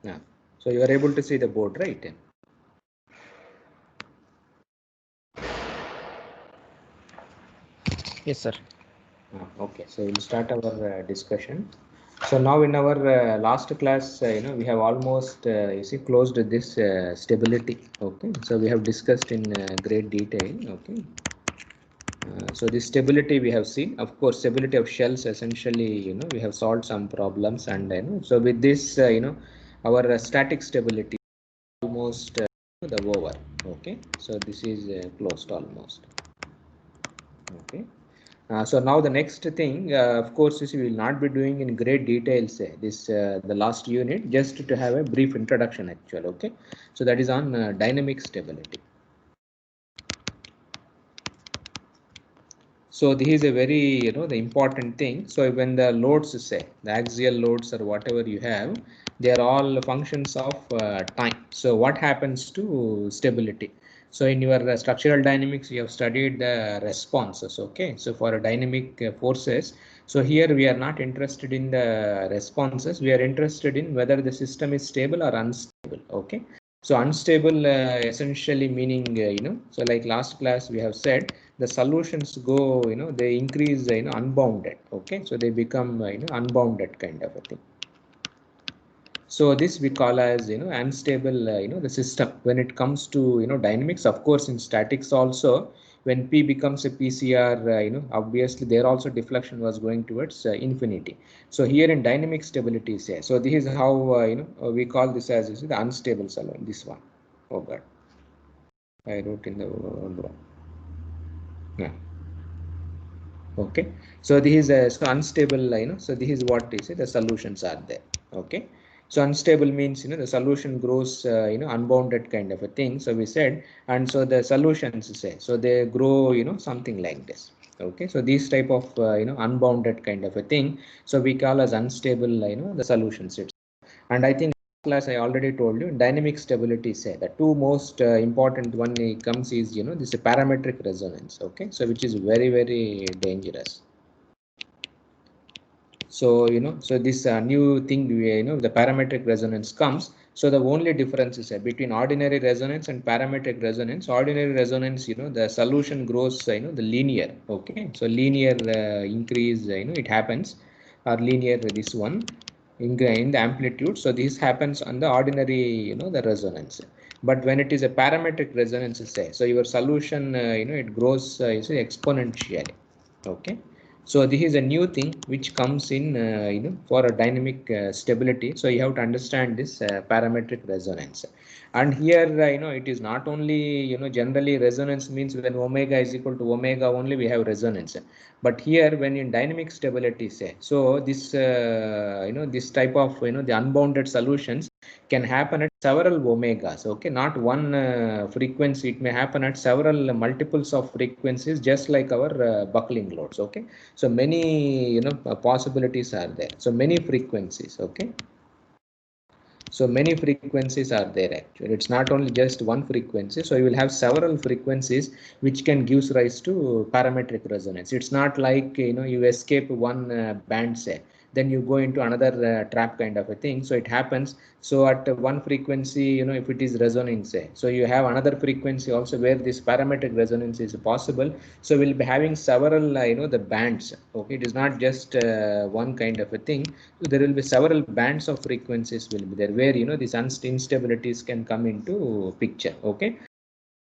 Yeah. So you are able to see the board, right? Yes, sir. Okay, so we'll start our discussion. So now in our last class, we have almost you see closed this stability. Okay, so we have discussed in great detail. Okay, so this stability we have seen. Of course, stability of shells essentially, we have solved some problems, and so with this, our static stability almost the over. Okay, so this is closed almost. Okay. So now the next thing, of course, is we will not be doing in great details this the last unit, just to have a brief introduction actually. Okay, so that is on dynamic stability. So this is a very the important thing. So when the loads say the axial loads or whatever you have, they are all functions of time. So what happens to stability? So in your structural dynamics, you have studied the responses. Okay, so for dynamic forces, so here we are not interested in the responses. We are interested in whether the system is stable or unstable. Okay, so unstable essentially meaning so like last class we have said the solutions go they increase unbounded. Okay, so they become unbounded kind of a thing. So this we call as unstable the system when it comes to dynamics. Of course in statics also, when P becomes a PCR, obviously there also deflection was going towards infinity. So here in dynamic stability say, so this is how we call this as the unstable solution. This one, oh god, I wrote in the old one. Yeah. Okay, so this is a so unstable so this is what is the solutions are there. Okay, so unstable means the solution grows unbounded kind of a thing, so we said, and so the solutions say so they grow something like this. Okay, so these type of unbounded kind of a thing, so we call as unstable the solutions. And I think class I already told you dynamic stability say the two most important one comes is this parametric resonance. Okay, so which is very very dangerous. So so this new thing the parametric resonance comes. So the only difference is between ordinary resonance and parametric resonance. Ordinary resonance, the solution grows the linear. Okay, so linear increase it happens, or linear this one in the amplitude. So this happens on the ordinary the resonance. But when it is a parametric resonance say, so your solution it grows you see exponentially. Okay, so this is a new thing which comes in for a dynamic stability. So you have to understand this parametric resonance. And here it is not only generally resonance means when omega is equal to omega only we have resonance. But here when in dynamic stability say, so this this type of the unbounded solutions can happen at several omegas. Okay, not one frequency, it may happen at several multiples of frequencies, just like our buckling loads. Okay, so many possibilities are there, so many frequencies. Okay, so many frequencies are there actually, it's not only just one frequency, so you will have several frequencies which can give rise to parametric resonance. It's not like you escape one band say, then you go into another trap kind of a thing. So it happens, so at one frequency if it is resonating say, so you have another frequency also where this parametric resonance is possible. So we'll be having several the bands. Okay, it is not just one kind of a thing. So there will be several bands of frequencies will be there where these instabilities can come into picture. Okay,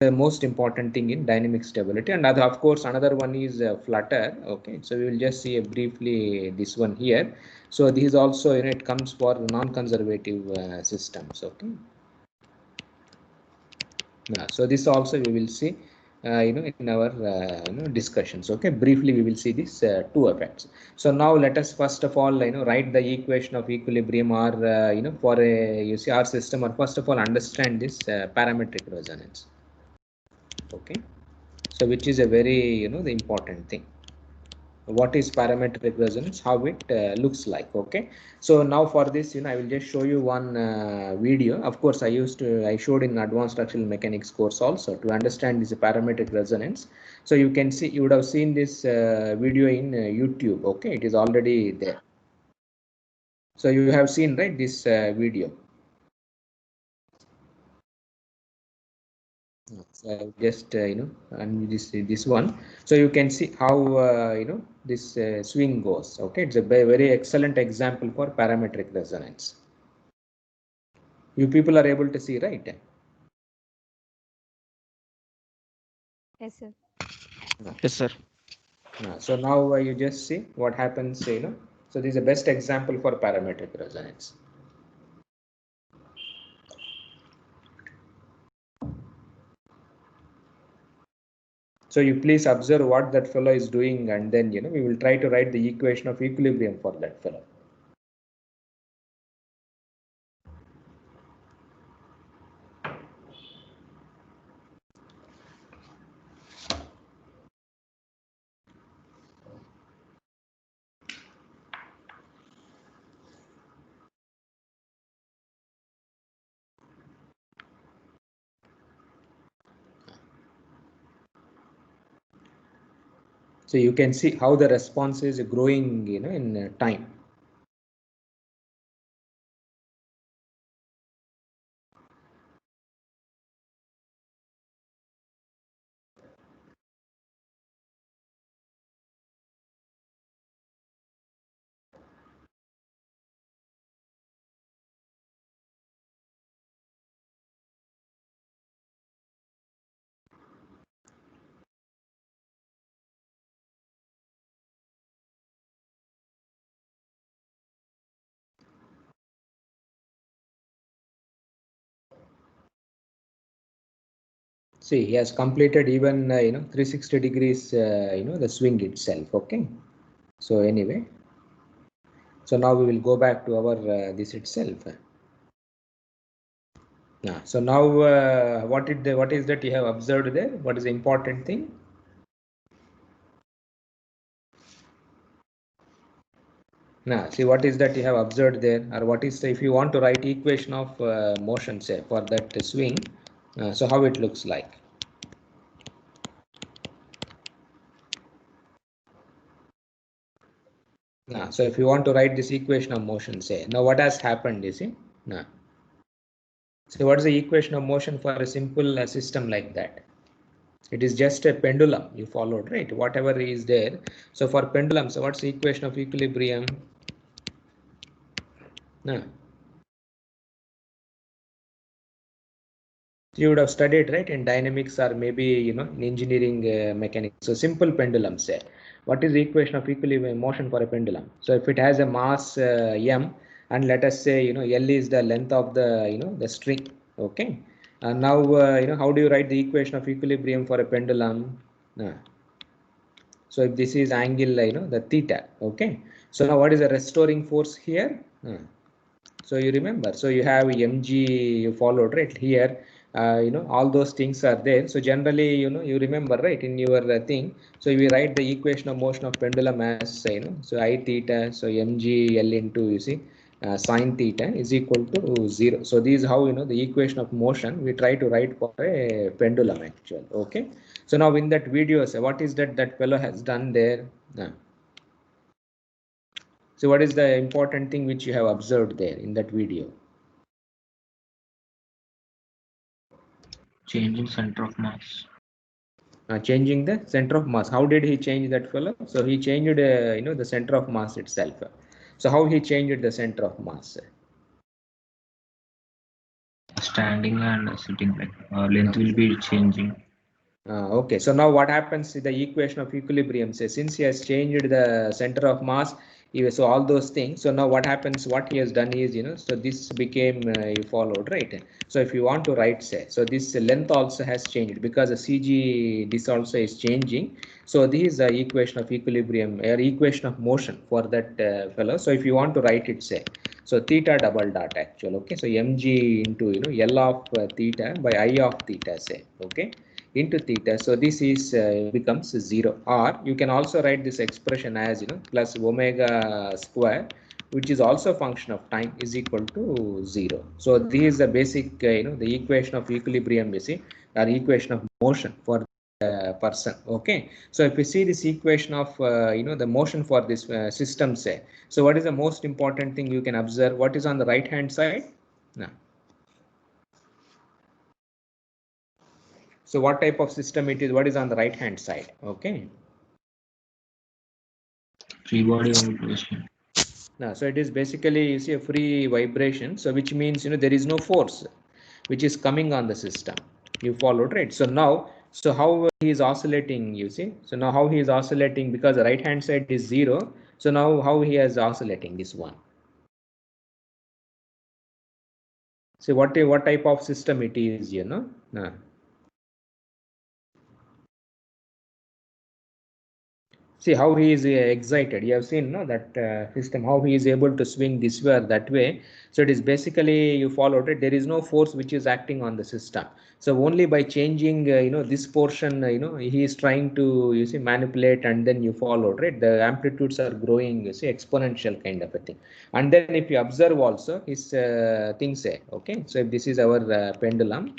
the most important thing in dynamic stability. And other, of course another one is flutter. Okay, so we will just see briefly this one here. So this is also it comes for non-conservative systems. Okay, yeah, so this also we will see in our discussions. Okay, briefly we will see these two effects. So now let us first of all write the equation of equilibrium, or for a you see our system, or first of all understand this parametric resonance. Okay, so which is a very the important thing. What is parametric resonance, how it looks like. Okay, so now for this I will just show you one video. Of course I showed in advanced structural mechanics course also to understand this parametric resonance. So you can see, you would have seen this video in YouTube. Okay, it is already there. So you have seen right this video. So I just and this one, so you can see how this swing goes. Okay, it's a very excellent example for parametric resonance. You people are able to see, right? Yes, sir. Yes, sir. So now you just see what happens. So this is the best example for parametric resonance. So you please observe what that fellow is doing, and then we will try to write the equation of equilibrium for that fellow. So you can see how the response is growing, in time. See, he has completed even 360 degrees, the swing itself. Okay. So anyway, so now we will go back to our this itself. Yeah. So now what is that you have observed there? What is the important thing? Now, see what is that you have observed there, or what is if you want to write equation of motion, say for that swing, so how it looks like. Now, so if you want to write this equation of motion, say now what has happened, you see. Now, so what is the equation of motion for a simple system like that? It is just a pendulum you followed, right? Whatever is there. So for pendulum, so what's the equation of equilibrium? Now, you would have studied, right, in dynamics or maybe in engineering mechanics. So simple pendulum, say what is the equation of equilibrium motion for a pendulum? So if it has a mass m, and let us say L is the length of the the string. Okay, and now how do you write the equation of equilibrium for a pendulum? So if this is angle the theta. Okay, so now what is the restoring force here? So you remember, so you have mg you followed, right? Here all those things are there. So generally you remember, right, in your thing. So we write the equation of motion of pendulum as so I theta, so mg L into you see sine theta is equal to 0. So this is how the equation of motion we try to write for a pendulum actually. Okay, so now in that video, so what is that fellow has done there? So what is the important thing which you have observed there in that video? Changing center of mass. Changing the center of mass. How did he change that fellow? So he changed the center of mass itself. So how he changed the center of mass? Standing and sitting, like length will be changing. Okay, so now what happens to the equation of equilibrium? Say, since he has changed the center of mass, so all those things. So now what happens? What he has done is, so this became you followed, right? So if you want to write, say, so this length also has changed because the CG this also is changing. So this is the equation of equilibrium or equation of motion for that fellow. So if you want to write it, say, so theta double dot actual. Okay, so mg into L of theta by I of theta, say, okay, into theta. So this is becomes 0, or you can also write this expression as plus omega square, which is also a function of time, is equal to 0. So this is the basic the equation of equilibrium, you see, or equation of motion for person. Okay, so if you see this equation of the motion for this system, say, so what is the most important thing you can observe? What is on the right hand side now? So what type of system it is? What is on the right hand side? Okay. Free body vibration. Now, so it is basically, you see, a free vibration. So which means, you know, there is no force which is coming on the system. You followed, right? So now, so how he is oscillating, you see? So now how he is oscillating, because the right hand side is 0. So now how he is oscillating this one? So what type of system it is, you know? See how he is excited. You have seen, no, that system, how he is able to swing this way or that way. So it is basically, you followed it. There is no force which is acting on the system. So only by changing, you know, this portion, you know, he is trying to, you see, manipulate, and then you followed, right? The amplitudes are growing, you see, exponential kind of a thing. And then if you observe also his things say, okay. So if this is our pendulum,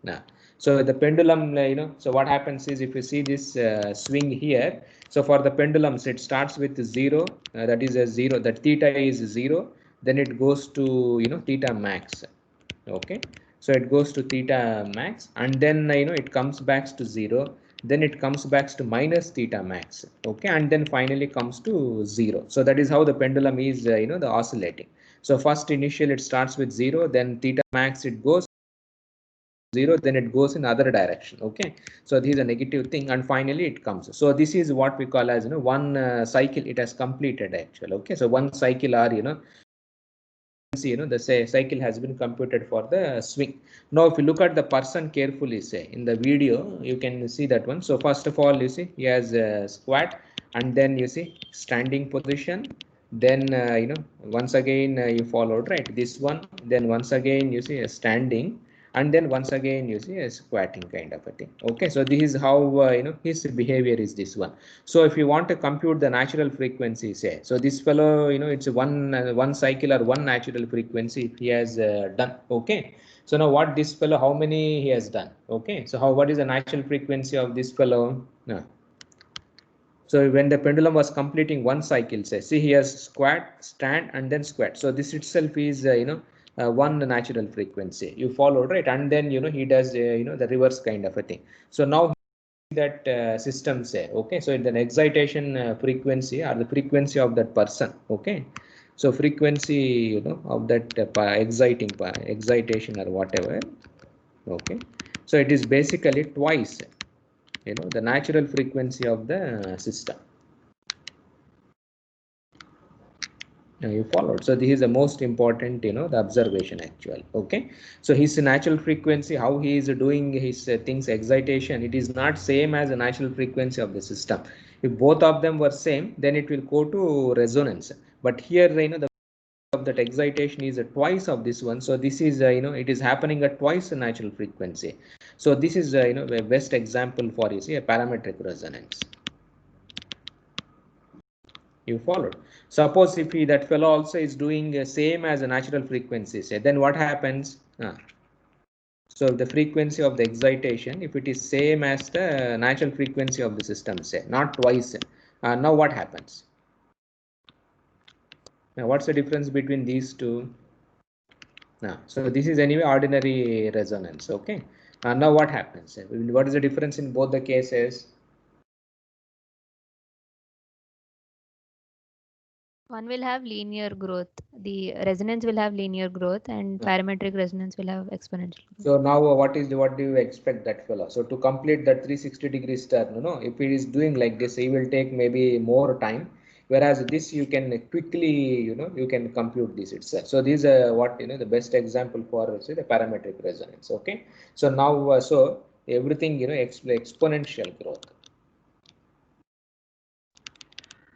now. So the pendulum, you know, so what happens is, if you see this swing here, so for the pendulums, it starts with 0, that is a 0, that theta is 0, then it goes to, you know, theta max. Okay. So it goes to theta max, and then, you know, it comes back to 0, then it comes back to minus theta max. Okay. And then finally comes to 0. So that is how the pendulum is, you know, the oscillating. So first initial it starts with 0, then theta max it goes 0, then it goes in other direction. Okay, so this is a negative thing, and finally it comes. So this is what we call as, you know, one cycle it has completed actually. Okay, so one cycle, or, you know, see, you know, the cycle has been computed for the swing. Now if you look at the person carefully, say in the video, you can see that one. So first of all, you see he has a squat, and then you see standing position, then you know, once again you followed, right, this one, then once again you see a standing, and then once again you see a squatting kind of a thing. Okay, so this is how you know, his behavior is this one. So if you want to compute the natural frequency, say, so this fellow, you know, it's one cycle or one natural frequency he has done. Okay, so now what this fellow, how many he has done? Okay, so how, what is the natural frequency of this fellow? So when the pendulum was completing one cycle, say, see, he has squat, stand, and then squat. So this itself is, you know, one natural frequency. You followed, right? And then, you know, he does, you know, the reverse kind of a thing. So now that system, say, okay, so it's an excitation frequency, or the frequency of that person. Okay, so frequency, you know, of that excitation or whatever. Okay, so it is basically twice, you know, the natural frequency of the system. You followed. So this is the most important, you know, the observation actually. Okay, so his natural frequency, how he is doing his things, excitation, it is not same as the natural frequency of the system. If both of them were same, then it will go to resonance. But here, you know, the of that excitation is twice of this one. So this is, you know, it is happening at twice the natural frequency. So this is, you know, the best example for, you see, a parametric resonance. You followed. Suppose if he, that fellow also is doing same as a natural frequency, say, then what happens? So the frequency of the excitation, if it is same as the natural frequency of the system, say, not twice, now what happens? Now what's the difference between these two? So this is anyway ordinary resonance. Okay, now what happens? What is the difference in both the cases? One will have linear growth. The resonance will have linear growth, and parametric resonance will have exponential growth. So now what do you expect that fellow? So to complete that 360 degrees turn, you know, if he is doing like this, he will take maybe more time. Whereas this, you can quickly, you know, you can compute this itself. So these are what, you know, the best example for, say, the parametric resonance. Okay. So now, so everything, you know, exponential growth.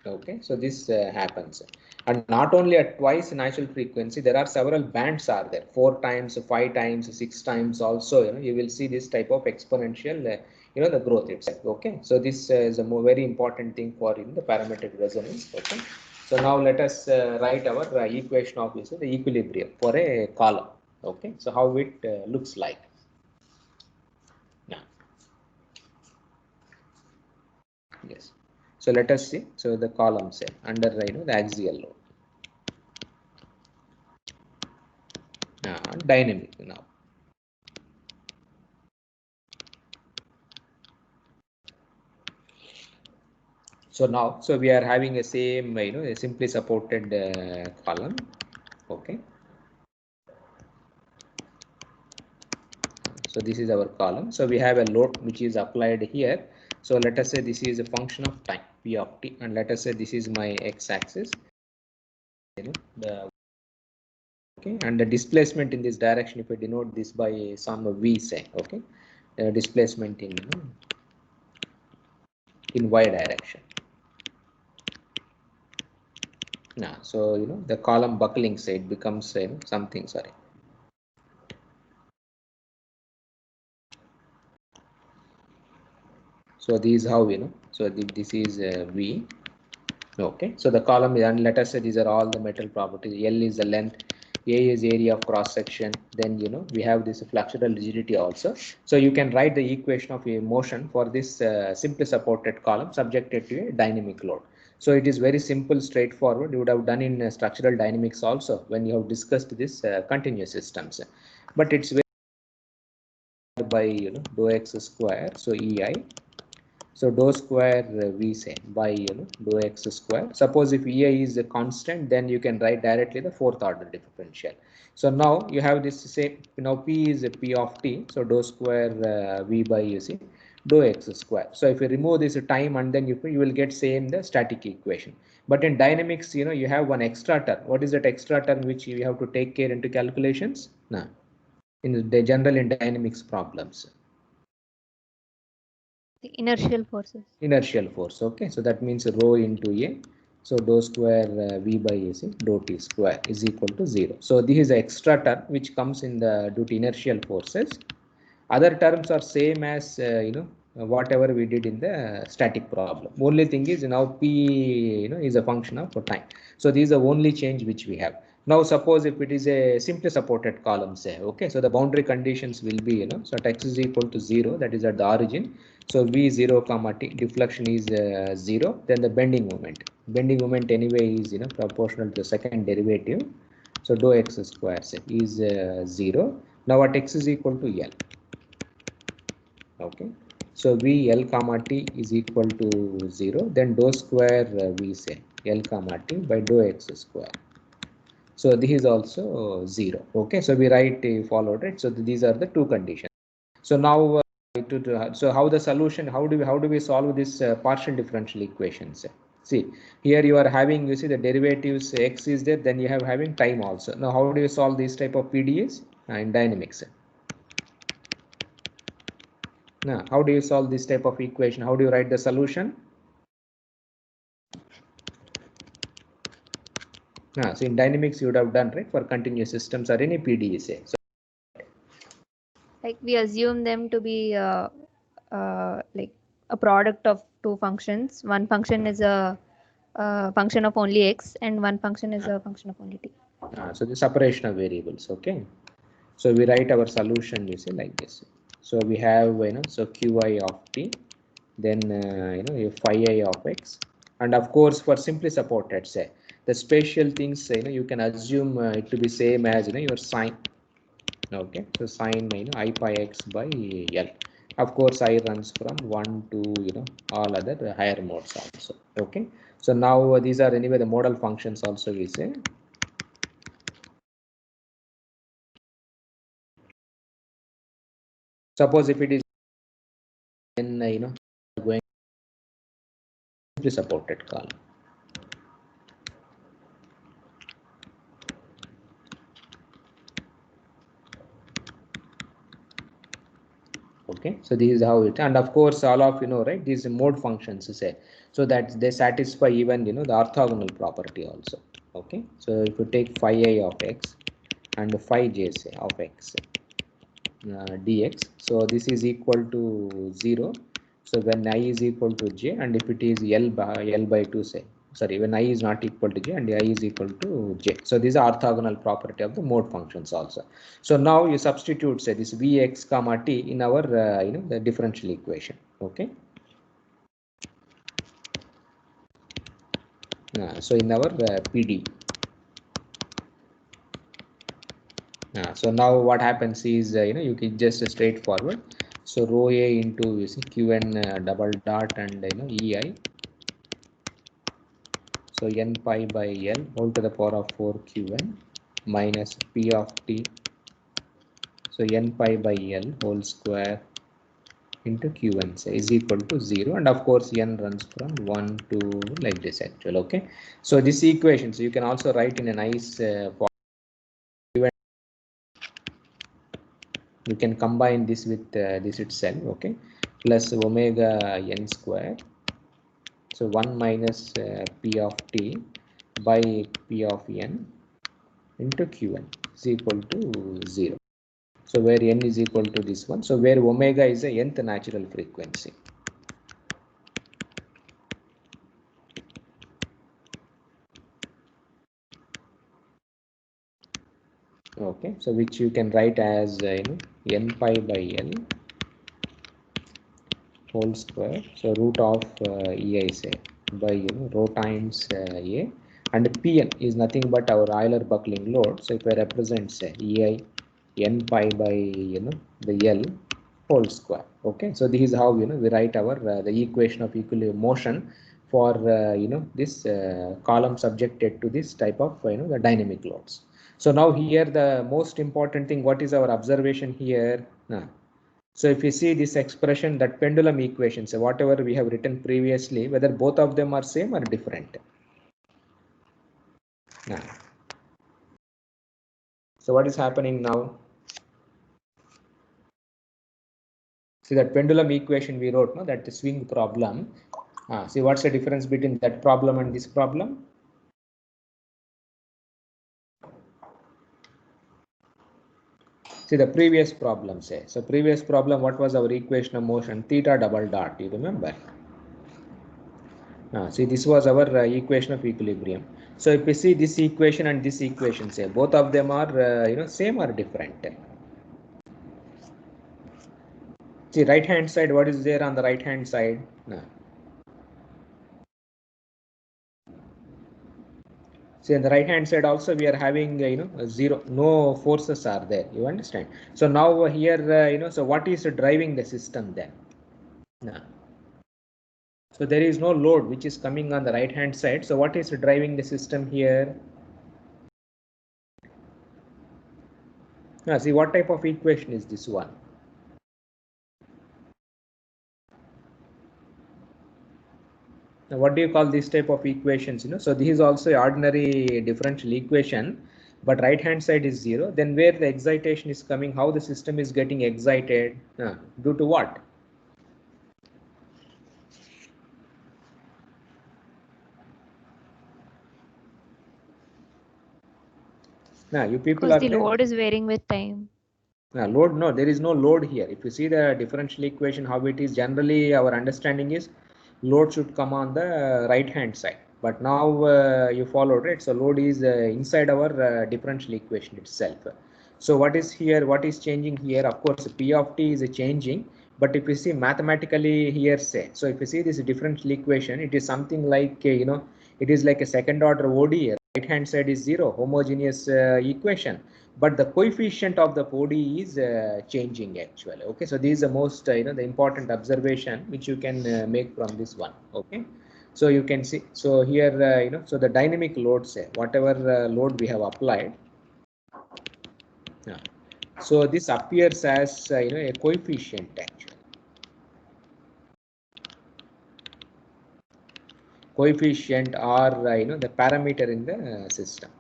Okay, so this happens, and not only at twice natural frequency, there are several bands are there, 4 times, 5 times, 6 times also, you know, you will see this type of exponential, you know, the growth itself. Okay, so this is a very important thing for, the parametric resonance. Okay, so now let us write our equation of this, the equilibrium for a column. Okay, so how it looks like now. Yes, so let us see. So the column, say, under, you know, the axial load. Dynamic now. So now, so we are having a same, a simply supported column. Okay. So this is our column. So we have a load which is applied here. So let us say this is a function of time p of t, and let us say this is my x-axis. Okay, and the displacement in this direction, if I denote this by some v, say, okay, displacement in y direction. Now, so the column buckling, say, it becomes something. Sorry. So this is how so this is v. Okay, so the column is, and let us say these are all the metal properties. L is the length, A is area of cross section. Then we have this flexural rigidity also. So you can write the equation of a motion for this simply supported column subjected to a dynamic load. So it is very simple, straightforward. You would have done in structural dynamics also when you have discussed this continuous systems. But it's very by dou x square. So EI. So dou square v, say, by dou x square. Suppose if EI is a constant, then you can write directly the fourth order differential. So now you have this, say, p is a p of t. So dou square v by dou x square. So if you remove this time, and then you will get same the static equation. But in dynamics, you have one extra term. What is that extra term which you have to take care into calculations? No, in the general in dynamics problems. The inertial forces. Inertial force. Okay, so that means rho into a. So dou square v by ac dou t square is equal to 0. So this is the extra term which comes in the due to inertial forces. Other terms are same as whatever we did in the static problem. Only thing is now p is a function of time. So this is the only change which we have. Now suppose if it is a simply supported column, say, okay, so the boundary conditions will be so at x is equal to 0, that is at the origin. So v0 comma t, deflection is 0. Then the bending moment anyway is proportional to the second derivative. So dou x square, say, is 0. Now at x is equal to L. Okay, so v L comma t is equal to 0. Then dou square v, say, L comma t by dou x square. So this is also 0. Okay, so we write followed, right? So these are the two conditions. So now so how the solution, how do we solve this partial differential equations? See, here you are having, you see the derivatives x is there, then you have having time also. Now how do you solve this type of PDEs in dynamics? Now how do you solve this type of equation? How do you write the solution? So in dynamics you would have done, right, for continuous systems or any PDE, say. So like we assume them to be like a product of two functions. One function is a function of only x, and one function is a function of only t. So the separation of variables. Okay, so we write our solution, you see, like this. So we have so qi of t, then phi I of x, and of course for simply supported, say, the spatial things, you can assume it to be same as your sine. Okay, so sine I pi x by L. Of course I runs from 1 to all other higher modes also. Okay, so now these are anyway the modal functions also, we say. Suppose if it is then going to supported column. Okay, so this is how it, and of course all of right, these mode functions, say, so that they satisfy even the orthogonal property also. Okay, so if you take phi I of x and phi j, say, of x dx, so this is equal to 0. So when I is equal to j, and if it is L by 2, say, sorry, when I is not equal to j and I is equal to j. So these are orthogonal property of the mode functions also. So now you substitute, say, this vx comma t in our the differential equation. Okay, so in our PD. So now what happens is you can just straightforward. So rho a into, you see, qn double dot and ei So n pi by L whole to the power of 4 Qn minus P of t. So n pi by L whole square into Qn say is equal to 0, and of course n runs from 1 to like this actual. Okay, so this equation, so you can also write in a nice you can combine this with this itself. Okay, plus omega n square, so 1 minus P of t by P of n into Qn is equal to 0. So where n is equal to this one, so where omega is the nth natural frequency. Okay, so which you can write as n pi by L whole square, so root of ei say by rho times a, and Pn is nothing but our Euler buckling load. So if I represent say ei n pi by the L whole square. Okay, so this is how we write our the equation of equilibrium motion for this column subjected to this type of the dynamic loads. So now here the most important thing, what is our observation here? So if you see this expression, that pendulum equation, so whatever we have written previously, whether both of them are same or different. So what is happening now? See that pendulum equation we wrote, no, that the swing problem. See what's the difference between that problem and this problem? See the previous problem say. So previous problem, what was our equation of motion? Theta double dot, you remember? See this was our equation of equilibrium. So if you see this equation and this equation, say both of them are same or different. See right hand side, what is there on the right hand side? See on the right hand side also we are having zero, no forces are there, you understand? So now here so what is driving the system then? So there is no load which is coming on the right hand side. So what is driving the system here? Now see what type of equation is this one? Now what do you call this type of equations? So this is also ordinary differential equation, but right hand side is 0. Then where the excitation is coming, how the system is getting excited, due to what? You people Because are the there? load is varying with time. Load, no, there is no load here. If you see the differential equation, how it is, generally our understanding is load should come on the right hand side. But now you followed it. So load is inside our differential equation itself. So what is here? What is changing here? Of course, P of t is changing. But if you see mathematically here, say, so if you see this differential equation, it is something like it is like a second order ODE. Right hand side is 0, homogeneous equation, but the coefficient of the ODE is changing actually. Okay, so this is the most the important observation which you can make from this one. Okay, so you can see, so here so the dynamic load, say whatever load we have applied, so this appears as a coefficient actually. Coefficient or the parameter in the system.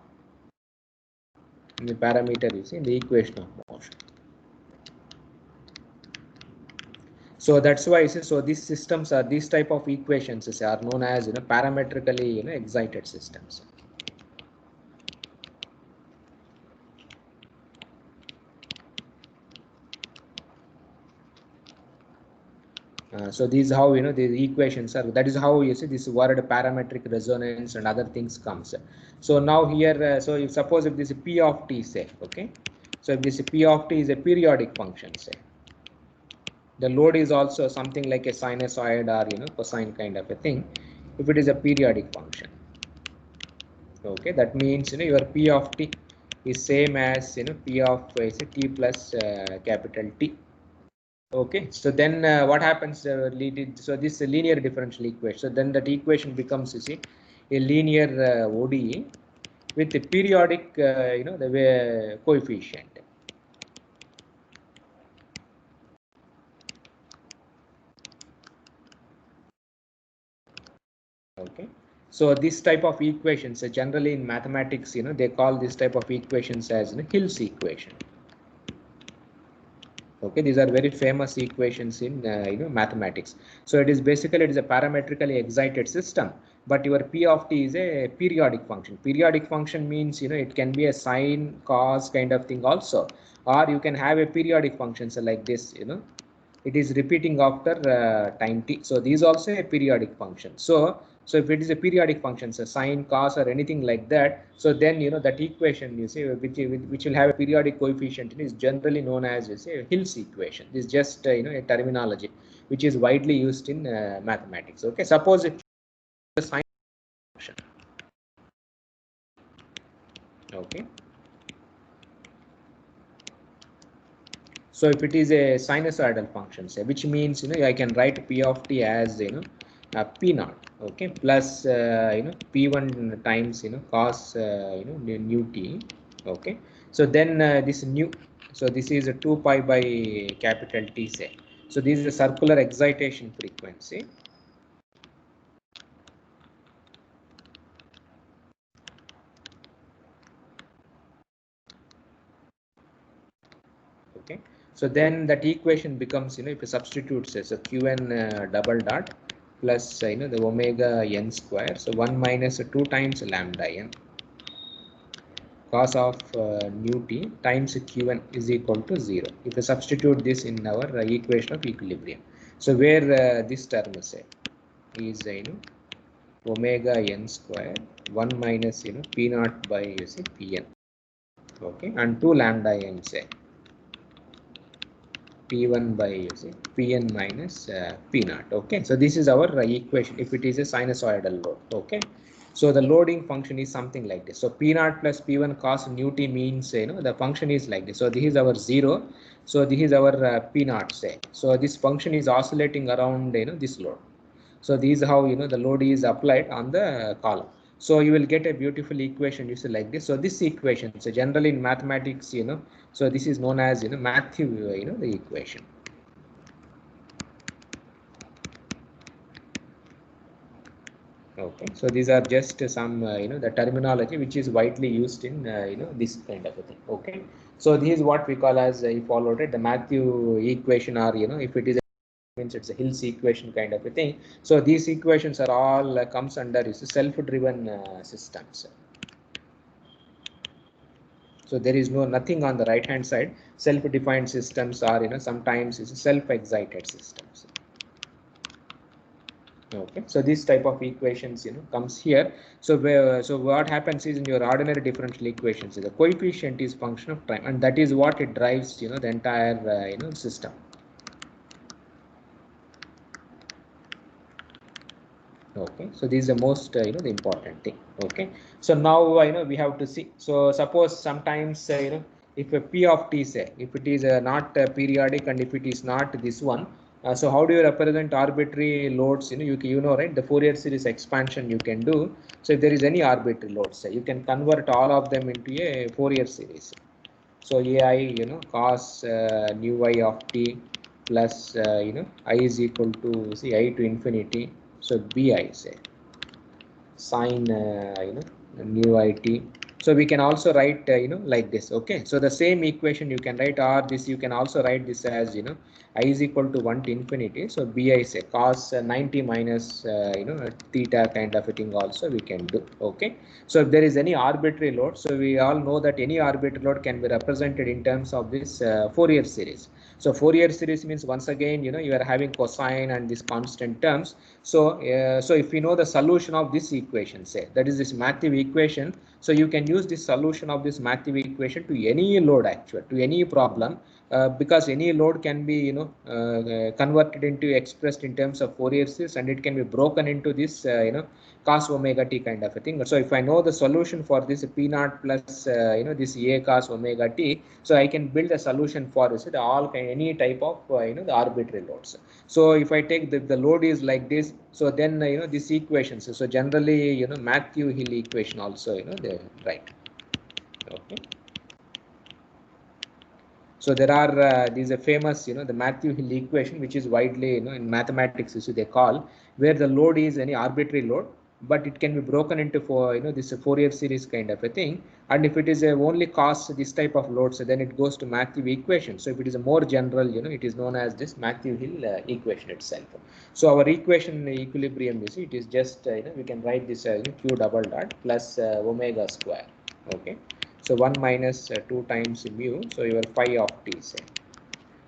In the parameter you see in the equation of motion. So that's why so these systems are, these type of equations are known as parametrically excited systems. So these how the equations are, that is how you see this word parametric resonance and other things comes. So now here so if suppose if this P of t, say, okay, so if this P of t is a periodic function, say, the load is also something like a sinusoid or cosine kind of a thing. If it is a periodic function, okay, that means your P of t is same as P of t plus capital T. Okay, so then what happens? So this linear differential equation. So then that equation becomes, you see, a linear ODE with a periodic, the way coefficient. Okay, so this type of equations, generally in mathematics, they call this type of equations as Hill's equation. Okay, these are very famous equations in mathematics. So it is basically, it is a parametrically excited system, but your p of t is a periodic function. Periodic function means it can be a sine, cos kind of thing also, or you can have a periodic function so like this. It is repeating after time t. So these also a periodic function. So if it is a periodic function, so sine, cos, or anything like that, so then that equation which will have a periodic coefficient is generally known as Hill's equation. This is just a terminology which is widely used in mathematics. Okay, suppose if the sine function. Okay. So if it is a sinusoidal function, say, which means I can write p of t as p naught, okay, plus p1 times cos nu t, okay. So then this nu, so this is a 2 pi by capital T, say. So this is a circular excitation frequency. Okay, so then that equation becomes if you substitute, say, so qn double dot plus the omega n square, so 1 minus 2 times lambda n cos of nu t times qn is equal to 0. If you substitute this in our equation of equilibrium, so where this term say is omega n square 1 minus p naught by pn, okay, and 2 lambda n, say, p1 by pn minus p naught. Okay, so this is our equation if it is a sinusoidal load. Okay, so the loading function is something like this. So p naught plus p1 cos nu t means the function is like this. So this is our 0. So this is our p naught, say. So this function is oscillating around this load. So this is how the load is applied on the column. So you will get a beautiful equation you see like this. So this equation, so generally in mathematics, so this is known as Matthew the equation. Okay, so these are just some the terminology which is widely used in this kind of a thing. Okay, so this is what we call as if followed it the Matthew equation, or if it is means it's a Hill's equation kind of a thing. So these equations are all comes under self-driven systems. So there is nothing on the right hand side. Self-defined systems are sometimes is self-excited systems. Okay, so this type of equations comes here. So what happens is in your ordinary differential equations, the coefficient is function of time, and that is what it drives the entire system. Okay, so this is the most the important thing. Okay, so now we have to see. So suppose sometimes if a p of t, say, if it is not periodic and if it is not this one, so how do you represent arbitrary loads? You know, right, the Fourier series expansion you can do. So if there is any arbitrary loads, say, you can convert all of them into a Fourier series. So ai cos nu I of t plus I is equal to, see, I to infinity. So bi, say, sine nu it. So we can also write like this. Okay, so the same equation you can write, or this you can also write this as I is equal to 1 to infinity. So bi, say, cos 90 minus theta kind of a thing also we can do. Okay, so if there is any arbitrary load, so we all know that any arbitrary load can be represented in terms of this Fourier series. So Fourier series means, once again, you are having cosine and these constant terms. So so if you know the solution of this equation, say, that is this Matthew equation, so you can use this solution of this Matthew equation to any load, actually, to any problem, because any load can be converted into expressed in terms of Fourier series, and it can be broken into this cos omega t kind of a thing. So if I know the solution for this P naught plus this A cos omega t, so I can build a solution for this all any type of the arbitrary loads. So if I take the load is like this, so then these equations. So generally Matthew-Hill equation also they write. Okay. So there are these are famous the Matthew-Hill equation, which is widely in mathematics they call, where the load is any arbitrary load, but it can be broken into this Fourier series kind of a thing. And if it is only cos this type of load, so then it goes to Matthew equation. So if it is a more general it is known as this Matthew-Hill equation itself. So our equation equilibrium it is just we can write this q double dot plus omega square. Okay. So 1 minus 2 times mu, so your phi of t say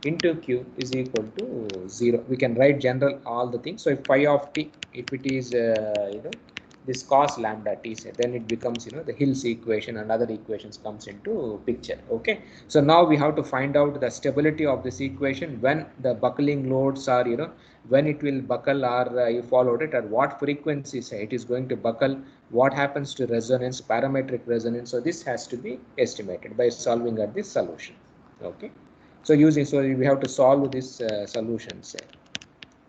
into q is equal to 0. We can write general all the things. So if phi of t, if it is this cos lambda t say, then it becomes the Hill's equation and other equations comes into picture. Okay. So now we have to find out the stability of this equation when the buckling loads are when it will buckle, or you followed it at what frequency say it is going to buckle, what happens to resonance, parametric resonance. So this has to be estimated by solving at this solution. Okay. So we have to solve this solution say,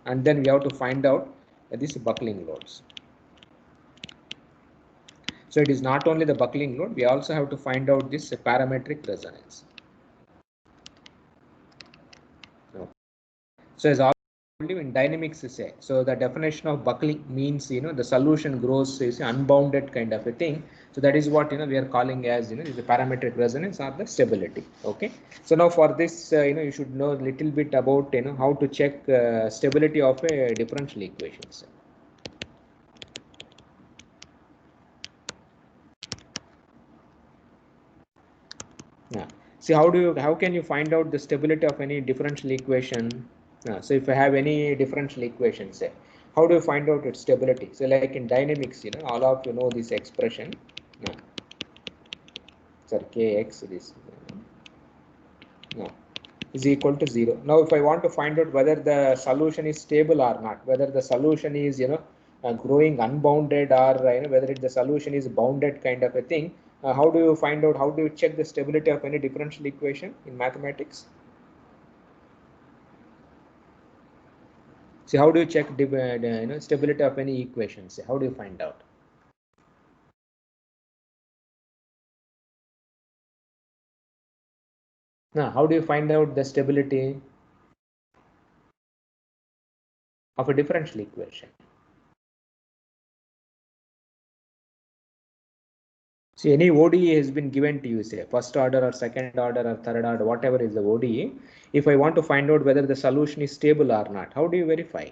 and then we have to find out this buckling loads. So it is not only the buckling load, we also have to find out this parametric resonance. So as in dynamics say, so the definition of buckling means the solution grows is unbounded kind of a thing. So that is what we are calling as is the parametric resonance or the stability. Okay. So now for this you should know a little bit about how to check stability of a differential equations. Yeah. See how can you find out the stability of any differential equation? So if I have any differential equation say, how do you find out its stability? So like in dynamics, all of you know this expression. Sorry, kx is equal to 0. Now if I want to find out whether the solution is stable or not, whether the solution is growing unbounded, or whether the solution is bounded kind of a thing, how do you find out, how do you check the stability of any differential equation in mathematics? See, how do you check stability of any equation? Say, how do you find out? Now, how do you find out the stability of a differential equation? See, any ODE has been given to you, say first order or second order or third order, whatever is the ODE. If I want to find out whether the solution is stable or not, how do you verify?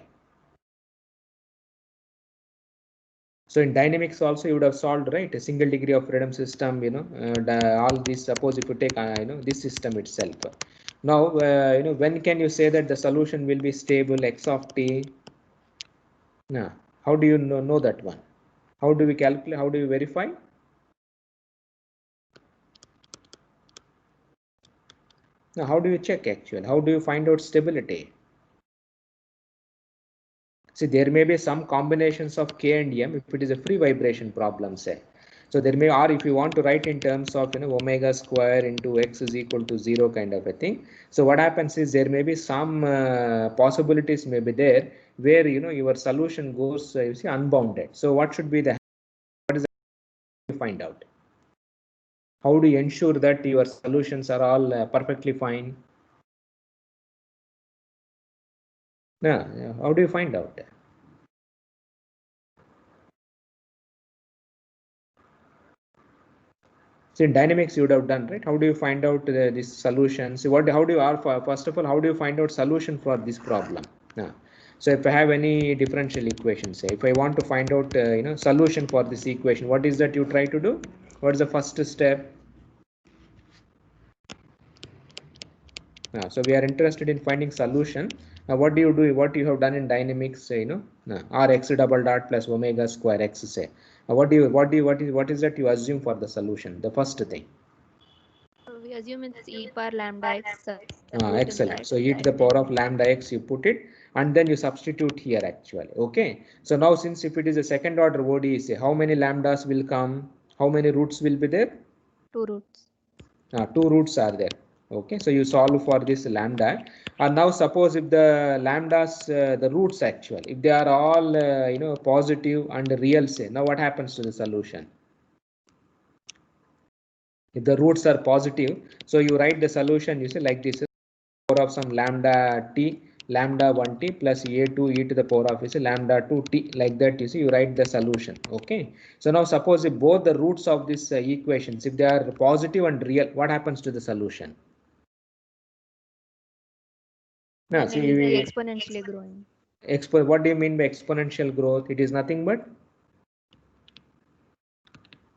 So in dynamics also you would have solved, right, a single degree of freedom system, all this. Suppose if you take this system itself. Now when can you say that the solution will be stable x of t? Now how do you know that one? How do we calculate? How do you verify? Now how do you check actually? How do you find out stability? See, there may be some combinations of K and M if it is a free vibration problem, say. So there may, or if you want to write in terms of omega square into x is equal to 0 kind of a thing. So what happens is there may be some possibilities may be there where your solution goes you see unbounded. So what should be the, what is the, you find out? How do you ensure that your solutions are all perfectly fine? How do you find out? So in dynamics you would have done, right? How do you find out this solution? So how do you first of all, how do you find out solution for this problem? So if I have any differential equation, say if I want to find out solution for this equation, what is that you try to do? What is the first step? So we are interested in finding solution. Now what do you do? What you have done in dynamics, r x double dot plus omega square x, say. What is that you assume for the solution? The first thing. We assume it's e power lambda x. Excellent. So e to the power of lambda x, you put it and then you substitute here actually. Okay. So now since if it is a second order ODE, say how many lambdas will come? How many roots will be there? 2 roots. 2 roots are there. Okay. So you solve for this lambda. And now suppose if the lambdas, the roots actually, if they are all positive and real, say, now what happens to the solution? If the roots are positive, so you write the solution, you say like this, power of some lambda t, lambda 1t plus a2 e to the power of lambda 2t, like that, you see, you write the solution. Okay. So now suppose if both the roots of this equations, if they are positive and real, what happens to the solution? Now, see, It will be exponentially growing. What do you mean by exponential growth? It is nothing but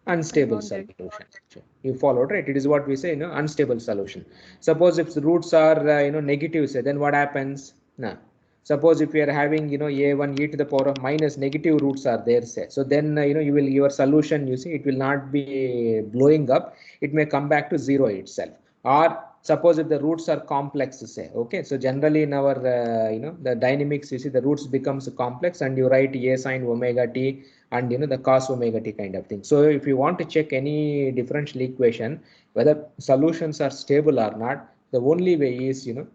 unstable solution. You followed, right? It is what we say, unstable solution. Suppose if the roots are negative, say, then what happens? Now, suppose if we are having a1 e to the power of minus negative roots are there, say, so then your solution, you see, it will not be blowing up. It may come back to 0 itself. Or suppose if the roots are complex, say, okay, so generally in our the dynamics, you see, the roots becomes complex and you write a sine omega t and the cos omega t kind of thing. So if you want to check any differential equation whether solutions are stable or not, the only way is you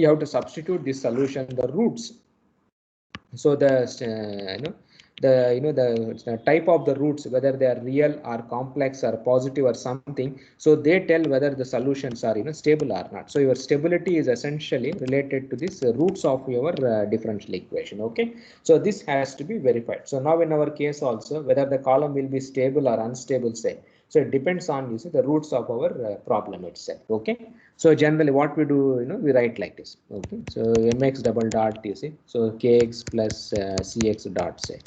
have to substitute this solution the roots. So the the type of the roots, whether they are real or complex or positive or something, so they tell whether the solutions are stable or not. So your stability is essentially related to this roots of your differential equation. Okay, so this has to be verified. So now in our case also, whether the column will be stable or unstable, say, so it depends on the roots of our problem itself. Okay, so generally what we do, we write like this. Okay, so mx double dot, you see, so kx plus cx dot, say,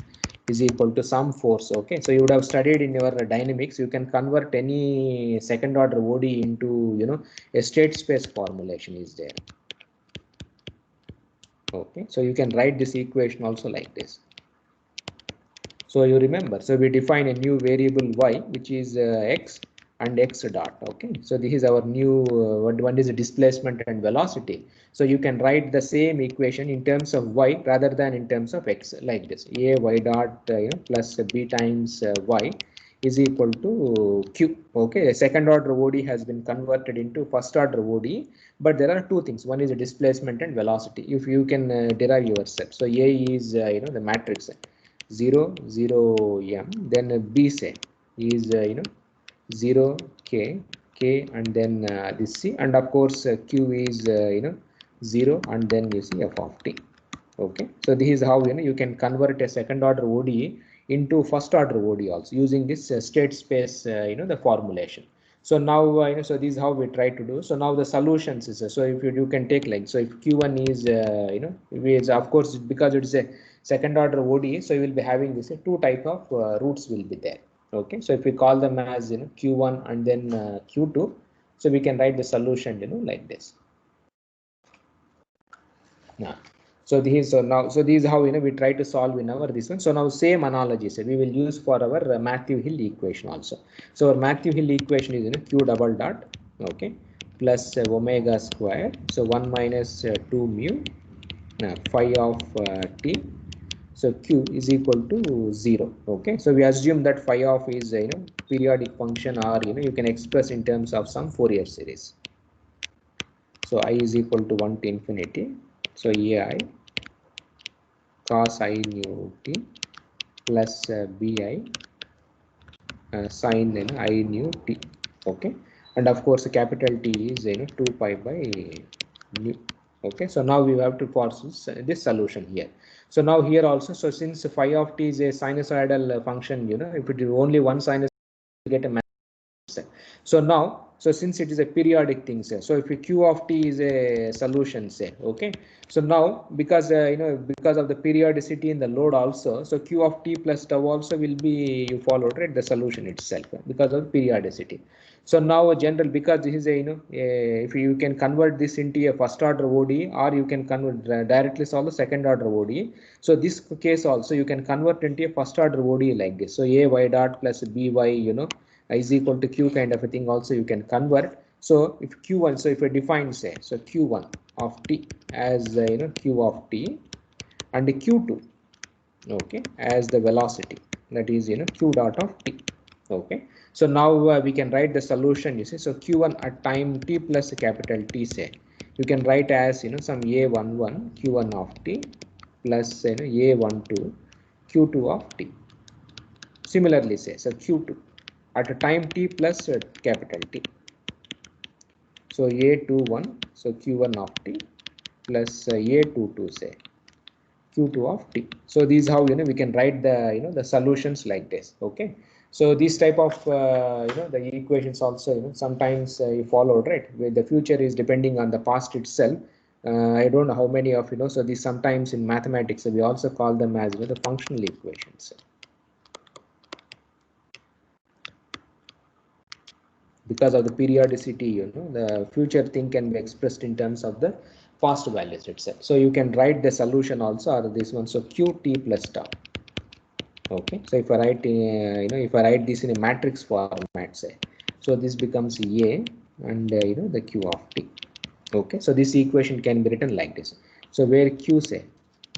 is equal to some force. Okay, so you would have studied in your dynamics, you can convert any second order ODE into a state space formulation is there. Okay, so you can write this equation also like this. So you remember, so we define a new variable y, which is x and x dot. Okay, so this is our new one is the displacement and velocity. So you can write the same equation in terms of y rather than in terms of x, like this: a y dot plus b times y is equal to q. Okay, the second order ODE has been converted into first order ODE, but there are two things. One is the displacement and velocity. If you can derive yourself. So a is the matrix 0 0 m, then b, say, is 0 k k, and then this c, and of course q is 0, and then you see f of t. Okay, so this is how you can convert a second order ODE into first order ODE also using this state space the formulation. So now so this is how we try to do. So now the solutions is so if you can take like, so if q1 is is, of course, because it is a second order ODE, so you will be having this two type of roots will be there. Okay, so if we call them as q1 and then q2, so we can write the solution like this. Yeah. So this is so this is how we try to solve in our this one. So now same analogy, so we will use for our Matthew-Hill equation also. So our Matthew-Hill equation is q double dot, okay, plus omega square, so 1 minus 2 mu phi of t, so q is equal to 0. Okay, so we assume that phi of is periodic function, or you can express in terms of some Fourier series. So I is equal to 1 to infinity, so ai cos I nu t plus bi sin I nu t. Okay, and of course capital T is 2 pi by nu. Okay, so now we have to force this solution here. So now here also, so since phi of t is a sinusoidal function, if it is only one sinus, you get a matrix. So now, so since it is a periodic thing, say, so if q of t is a solution, say, okay, so now because because of the periodicity in the load also, so q of t plus tau also will be, you followed, right, the solution itself because of periodicity. So now general, because this is a if you can convert this into a first order ODE, or you can convert directly solve the second order ODE. So this case also you can convert into a first order ODE like this. So a y dot plus by is equal to q kind of a thing also you can convert. So if q1, so if I define say, so q1 of t as q of t, and q2, okay, as the velocity, that is q dot of t. Okay, so now we can write the solution, you see. So q1 at time t plus capital T, say you can write as some a11 q1 of t plus a12 q2 of t. Similarly, say, so q2 at a time t plus capital T, so a21, so q1 of t plus a22, say q2 of t. So these how we can write the the solutions like this. Okay, so these type of the equations also sometimes you followed, right, where the future is depending on the past itself. I don't know how many of so these sometimes in mathematics, so we also call them as the functional equations, because of the periodicity. The future thing can be expressed in terms of the past values itself. So you can write the solution also, or this one, so qt plus tau. Okay, so if I write if I write this in a matrix format, say, so this becomes a and the q of t. Okay, so this equation can be written like this. So where q, say,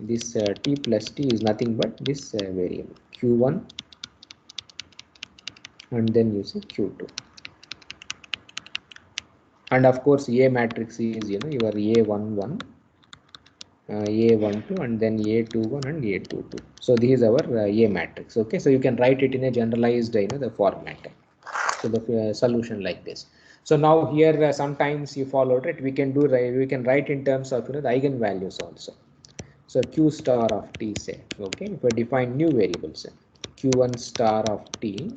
this t plus t is nothing but this variable q1, and then you see q2, and of course a matrix is your a11, a12, and then a21 and a22. So this is our a matrix. Okay, so you can write it in a generalized the format. So the solution like this. So now here sometimes you followed it, we can do, we can write in terms of the eigenvalues also. So q star of t, say, okay, if I define new variables, say, q1 star of t,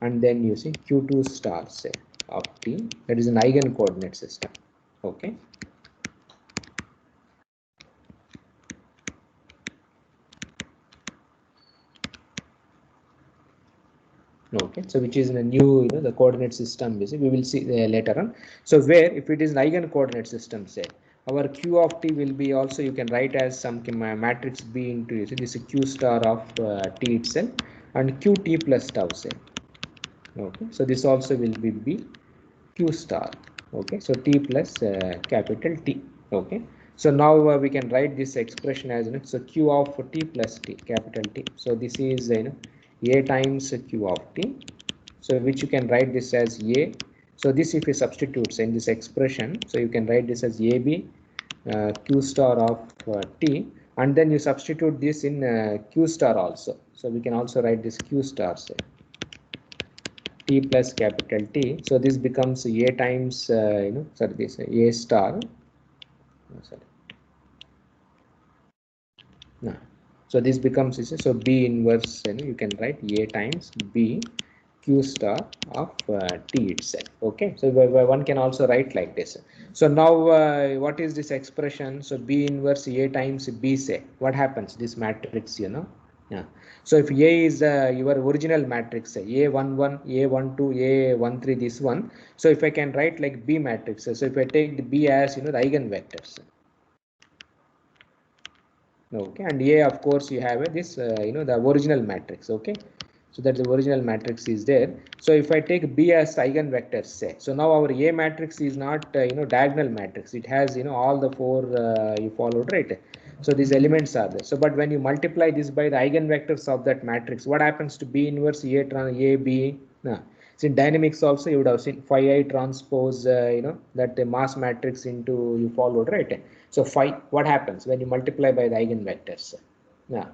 and then you see q2 star, say, of t, that is an eigen coordinate system. Okay, okay, so which is in a new the coordinate system, we will see later on. So where if it is an eigen coordinate system, say, our q of t will be also, you can write as some matrix b into, you see, this is q star of t itself, and qt plus tau, say. Okay, so this also will be b q star. Okay, so t plus capital T. Okay, so now we can write this expression as so q of t plus t, capital T. So this is a times q of t, so which you can write this as a. So this if you substitute in this expression, so you can write this as ab q star of t, and then you substitute this in q star also. So we can also write this q star, say, t plus capital T. So this becomes a times sorry, this a star. Sorry. No. So this becomes so b inverse. You can write a times b q star of t itself. Okay, so one can also write like this. So now what is this expression? So b inverse a times b, say, what happens, this matrix, yeah. So if a is your original matrix, say, a11, a12, a13, this one, so if I can write like b matrix, so if I take the b as the eigenvectors, okay, and a, of course, you have this the original matrix. Okay, so that the original matrix is there. So if I take b as eigenvectors, say, so now our a matrix is not diagonal matrix, it has all the four you followed, right? So these elements are there. So but when you multiply this by the eigenvectors of that matrix, what happens to b inverse a b? No. So in dynamics also you would have seen phi I transpose that the mass matrix into, you followed, right? So phi, what happens when you multiply by the eigenvectors? Yeah.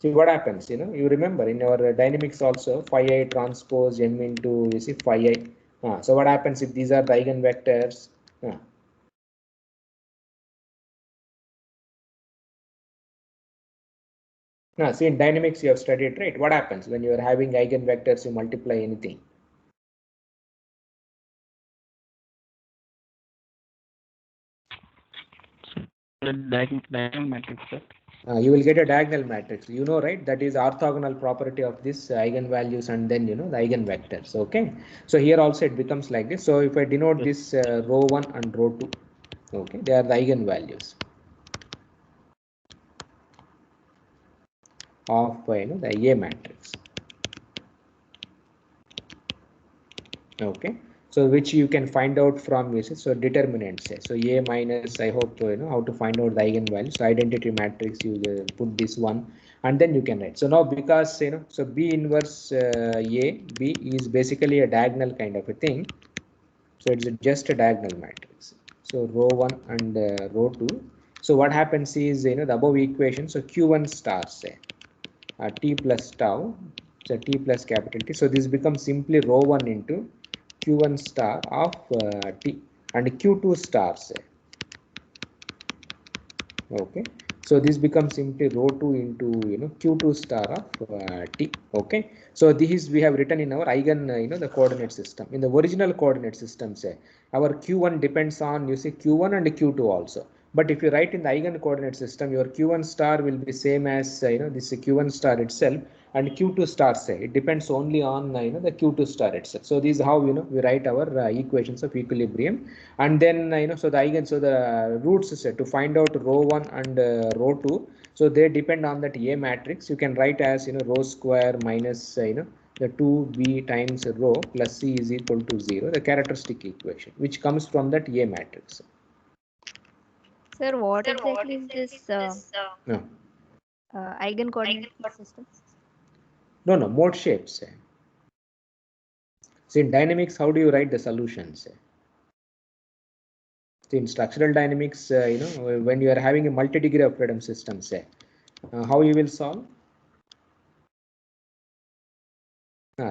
See what happens, you remember in our dynamics also, phi I transpose m into, you see, phi I. So what happens if these are the eigenvectors? See, in dynamics you have studied, right? What happens when you are having eigenvectors, you multiply anything? Diagonal matrix, sir. You will get a diagonal matrix, right? That is orthogonal property of this eigenvalues and then the eigenvectors. Okay, so here also it becomes like this. So if I denote this row 1 and row 2, okay, they are the eigenvalues of the A matrix. Okay, so which you can find out from this. So determinants. So A minus, I hope you know how to find out the eigenvalue. So identity matrix, you put this one, and then you can write. So now because you know, so B inverse B is basically a diagonal kind of a thing. So it's just a diagonal matrix. So row 1 and row 2. So what happens is, you know, the above equation. So Q1 star, say T plus tau, so T plus capital T. So this becomes simply row 1 into Q1 star of T, and Q2 star, say. Okay, so this becomes simply row 2 into, you know, Q2 star of T. Okay, so this is we have written in our eigen you know, the coordinate system. In the original coordinate system, say our Q1 depends on, you see, Q1 and Q2 also. But if you write in the eigen coordinate system, your Q1 star will be same as you know, this Q1 star itself, and Q2 star, say it depends only on you know, the Q2 star itself. So this is how, you know, we write our equations of equilibrium. And then you know, so the eigen, so the roots is to find out row 1 and row 2. So they depend on that A matrix. You can write as, you know, rho square minus you know, the 2b times rho plus c is equal to 0, the characteristic equation which comes from that A matrix. Sir, what exactly is this No, eigen coordinate system? no, mode shapes. So in dynamics, how do you write the solutions? So in structural dynamics, you know, when you are having a multi-degree of freedom system, say, how you will solve?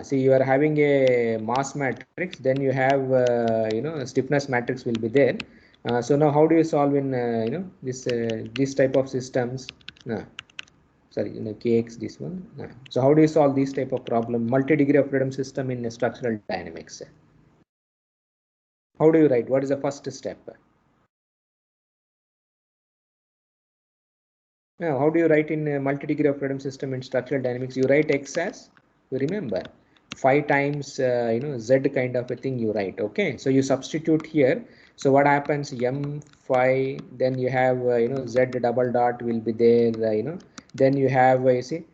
See, you are having a mass matrix, then you have, you know, stiffness matrix will be there. So now how do you solve in, you know, this type of systems? Sorry, you know, KX, this one. So how do you solve this type of problem? Multi-degree of freedom system in structural dynamics. How do you write? What is the first step? Now, how do you write in a multi-degree of freedom system in structural dynamics? You write X as, you remember, 5 times, you know, Z kind of a thing you write. Okay, so you substitute here. So what happens? M5, then you have, you know, Z double dot will be there, you know, then you have, you see,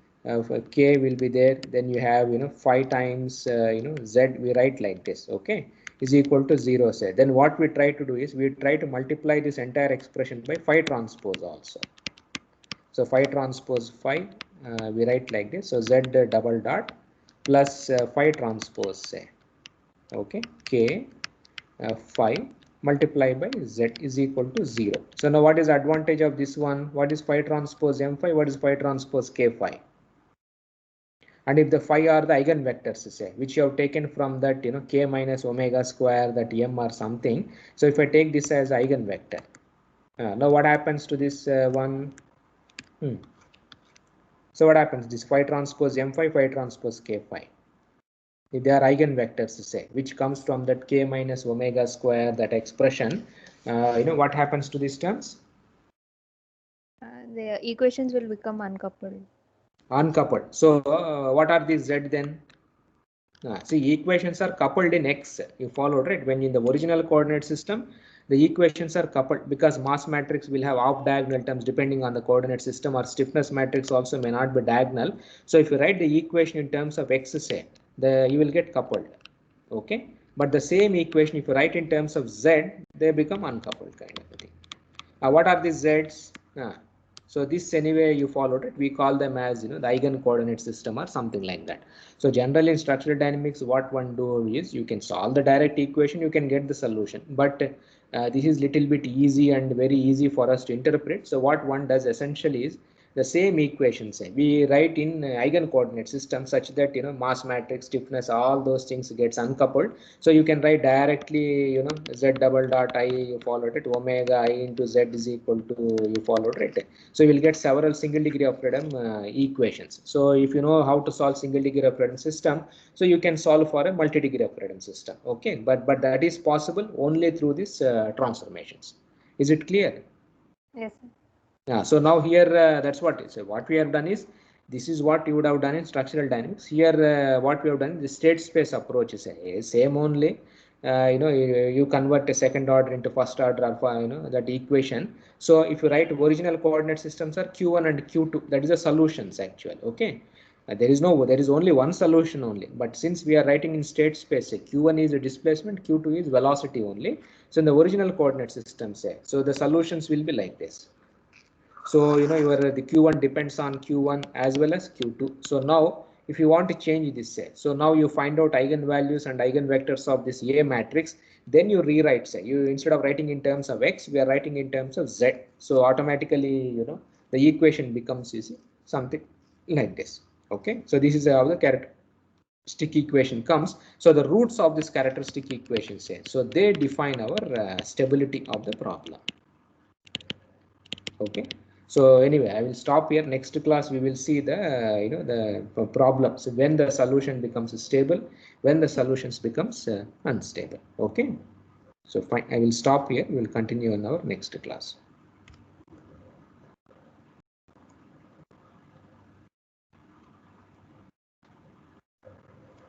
K will be there, then you have, you know, 5 times, you know, Z, we write like this, okay, is equal to 0, say. Then what we try to do is, we try to multiply this entire expression by 5 transpose also. So 5 transpose 5, we write like this. So Z double dot plus 5 transpose, say, okay, K 5 multiplied by Z is equal to 0. So now what is the advantage of this one? What is 5 transpose M5? What is 5 transpose K5? And if the 5 are the eigenvectors, say, which you have taken from that, you know, K minus omega square, that M or something. So if I take this as eigenvector, now what happens to this one? So what happens? This 5 transpose M5, 5 transpose K5. If they are eigenvectors, say, which comes from that K minus omega square, that expression, you know, what happens to these terms? The equations will become uncoupled. Uncoupled. So what are these Z then? See, equations are coupled in X. You followed, right? When in the original coordinate system, the equations are coupled because mass matrix will have off diagonal terms depending on the coordinate system, or stiffness matrix also may not be diagonal. So if you write the equation in terms of X, say, you will get coupled. Okay, but the same equation, if you write in terms of Z, they become uncoupled kind of a thing. What are these Z's? So this anyway you followed it. We call them as, you know, the eigen coordinate system or something like that. So generally in structural dynamics, what one do is, you can solve the direct equation, you can get the solution. But this is little bit easy and very easy for us to interpret. So what one does essentially is, the same equations we write in eigen coordinate system, such that, you know, mass matrix, stiffness, all those things gets uncoupled. So you can write directly, you know, Z double dot I, you followed it, omega I into Z is equal to, you followed it. So you will get several single degree of freedom equations. So if you know how to solve single degree of freedom system, so you can solve for a multi degree of freedom system. Okay, but that is possible only through these transformations. Is it clear? Yes, sir. Yeah, so now here that's what is what we have done is, this is what you would have done in structural dynamics. Here what we have done, the state space approach is same only. You know, you convert a second order into first order alpha, you know, that equation. So if you write original coordinate systems are Q1 and Q2, that is the solutions actually. Okay, There is only one solution only, but since we are writing in state space, say q1 is a displacement, q2 is velocity only. So in the original coordinate system, say, so the solutions will be like this. So the q1 depends on q1 as well as q2. So now if you want to change this, say, so now you find out eigenvalues and eigenvectors of this A matrix, then you rewrite, say, you instead of writing in terms of x, we are writing in terms of z. So automatically the equation becomes something like this. Okay, so this is how the characteristic equation comes. So the roots of this characteristic equation, say, so they define our stability of the problem. Okay, so anyway, I will stop here. Next class we will see the the problems when the solution becomes stable, when the solutions becomes unstable. Okay, so fine, I will stop here. We will continue in our next class.